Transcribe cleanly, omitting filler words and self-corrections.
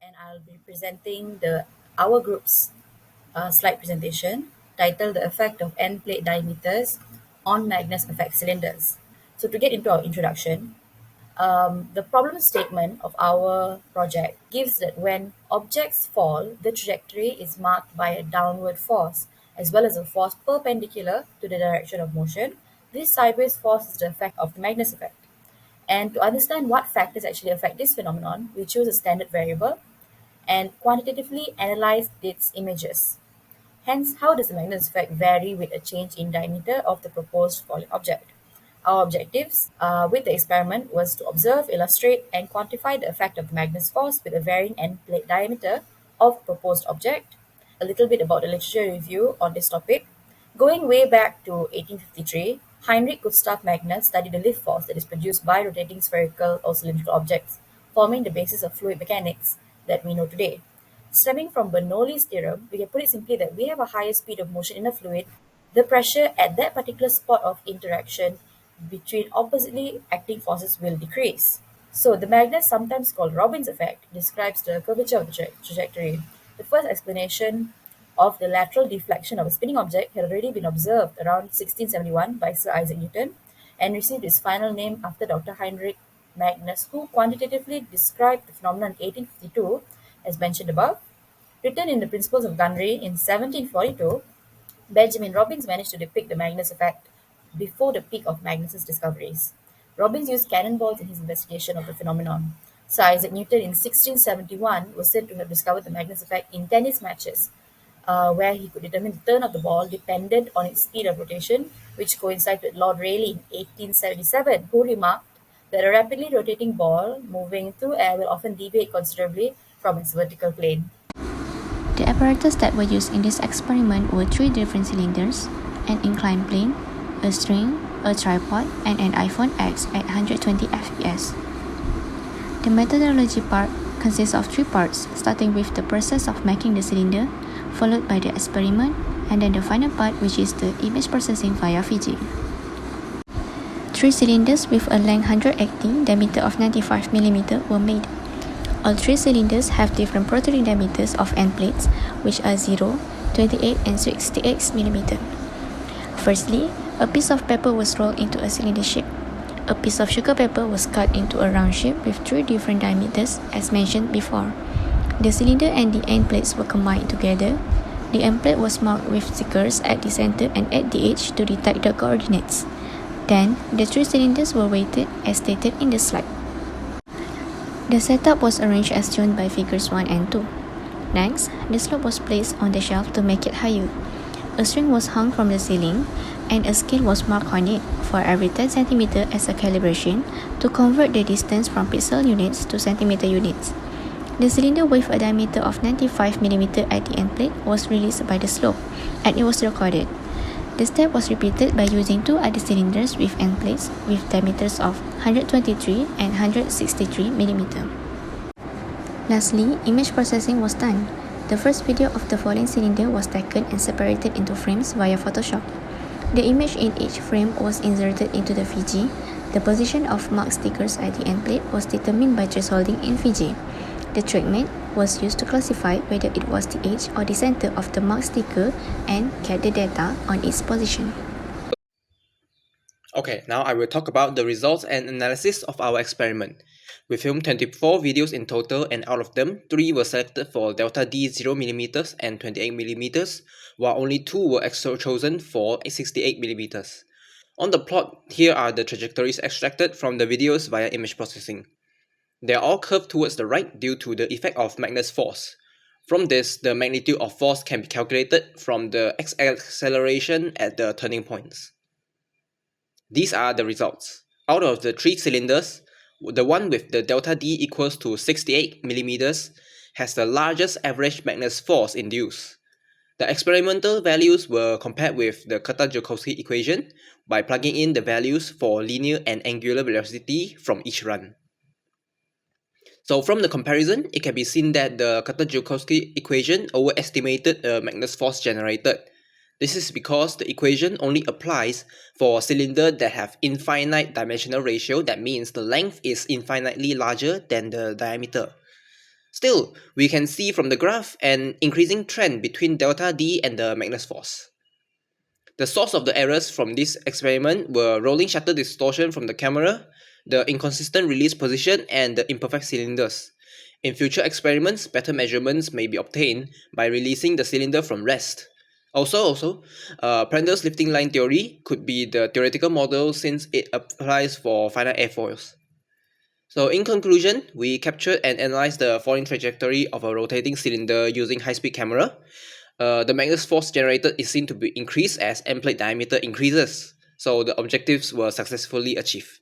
and I'll be presenting our group's slide presentation titled The Effect of End Plate Diameters on Magnus Effect Cylinders. So to get into our introduction, the problem statement of our project gives that when objects fall, the trajectory is marked by a downward force, as well as a force perpendicular to the direction of motion. This sideways force is the effect of the Magnus effect. And to understand what factors actually affect this phenomenon, we choose a standard variable and quantitatively analyze its images. Hence, how does the Magnus effect vary with a change in diameter of the proposed falling object? Our objectives with the experiment was to observe, illustrate, and quantify the effect of the Magnus force with a varying end plate diameter of proposed object. A little bit about the literature review on this topic. Going way back to 1853, Heinrich Gustav Magnus studied the lift force that is produced by rotating spherical or cylindrical objects, forming the basis of fluid mechanics that we know today. Stemming from Bernoulli's theorem, we can put it simply that we have a higher speed of motion in a fluid, the pressure at that particular spot of interaction between oppositely acting forces will decrease. So the Magnus, sometimes called Robin's effect, describes the curvature of the trajectory. The first explanation of the lateral deflection of a spinning object had already been observed around 1671 by Sir Isaac Newton and received its final name after Dr. Heinrich Magnus, who quantitatively described the phenomenon in 1852, as mentioned above. Written in the Principles of Gunnery in 1742, Benjamin Robbins managed to depict the Magnus effect before the peak of Magnus's discoveries. Robbins used cannonballs in his investigation of the phenomenon. Sir Isaac Newton in 1671 was said to have discovered the Magnus effect in tennis matches, where he could determine the turn of the ball dependent on its speed of rotation, which coincided with Lord Rayleigh in 1877, who remarked that a rapidly rotating ball moving through air will often deviate considerably from its vertical plane. The apparatus that were used in this experiment were 3 different cylinders, an inclined plane, a string, a tripod, and an iPhone X at 120 fps. The methodology part consists of 3 parts, starting with the process of making the cylinder, followed by the experiment, and then the final part, which is the image processing via Fiji. 3 cylinders with a length 180, diameter of 95 mm were made. All 3 cylinders have different protruding diameters of end plates, which are 0, 28, and 68 mm. Firstly, a piece of paper was rolled into a cylinder shape. A piece of sugar paper was cut into a round shape with 3 different diameters, as mentioned before. The cylinder and the end plates were combined together. The end plate was marked with stickers at the center and at the edge to detect the coordinates. Then, the 3 cylinders were weighted as stated in the slide. The setup was arranged as shown by figures 1 and 2. Next, the slope was placed on the shelf to make it higher. A string was hung from the ceiling, and a scale was marked on it for every 10 cm as a calibration to convert the distance from pixel units to centimeter units. The cylinder with a diameter of 95 mm at the end plate was released by the slope, and it was recorded. The step was repeated by using 2 other cylinders with end plates with diameters of 123 and 163 mm. Lastly, image processing was done. The first video of the falling cylinder was taken and separated into frames via Photoshop. The image in each frame was inserted into the Fiji. The position of marked stickers at the end plate was determined by thresholding in Fiji. The trackmate was used to classify whether it was the edge or the center of the marked sticker and get the data on its position. Okay, now I will talk about the results and analysis of our experiment. We filmed 24 videos in total, and out of them, 3 were selected for delta D 0mm and 28mm, while only 2 were chosen for 68mm. On the plot, here are the trajectories extracted from the videos via image processing. They are all curved towards the right due to the effect of Magnus force. From this, the magnitude of force can be calculated from the acceleration at the turning points. These are the results. Out of the 3 cylinders, the one with the delta D equals to 68mm has the largest average Magnus force induced. The experimental values were compared with the Kutta-Joukowski equation by plugging in the values for linear and angular velocity from each run. So from the comparison, it can be seen that the Kutta-Joukowski equation overestimated the Magnus force generated. This is because the equation only applies for cylinders that have infinite dimensional ratio. That means the length is infinitely larger than the diameter. Still, we can see from the graph an increasing trend between delta D and the Magnus force. The source of the errors from this experiment were rolling shutter distortion from the camera, the inconsistent release position, and the imperfect cylinders. In future experiments, better measurements may be obtained by releasing the cylinder from rest. Also, Prendel's lifting line theory could be the theoretical model since it applies for finite airfoils. So in conclusion, we captured and analyzed the falling trajectory of a rotating cylinder using high-speed camera. The Magnus force generated is seen to be increased as end plate diameter increases. So the objectives were successfully achieved.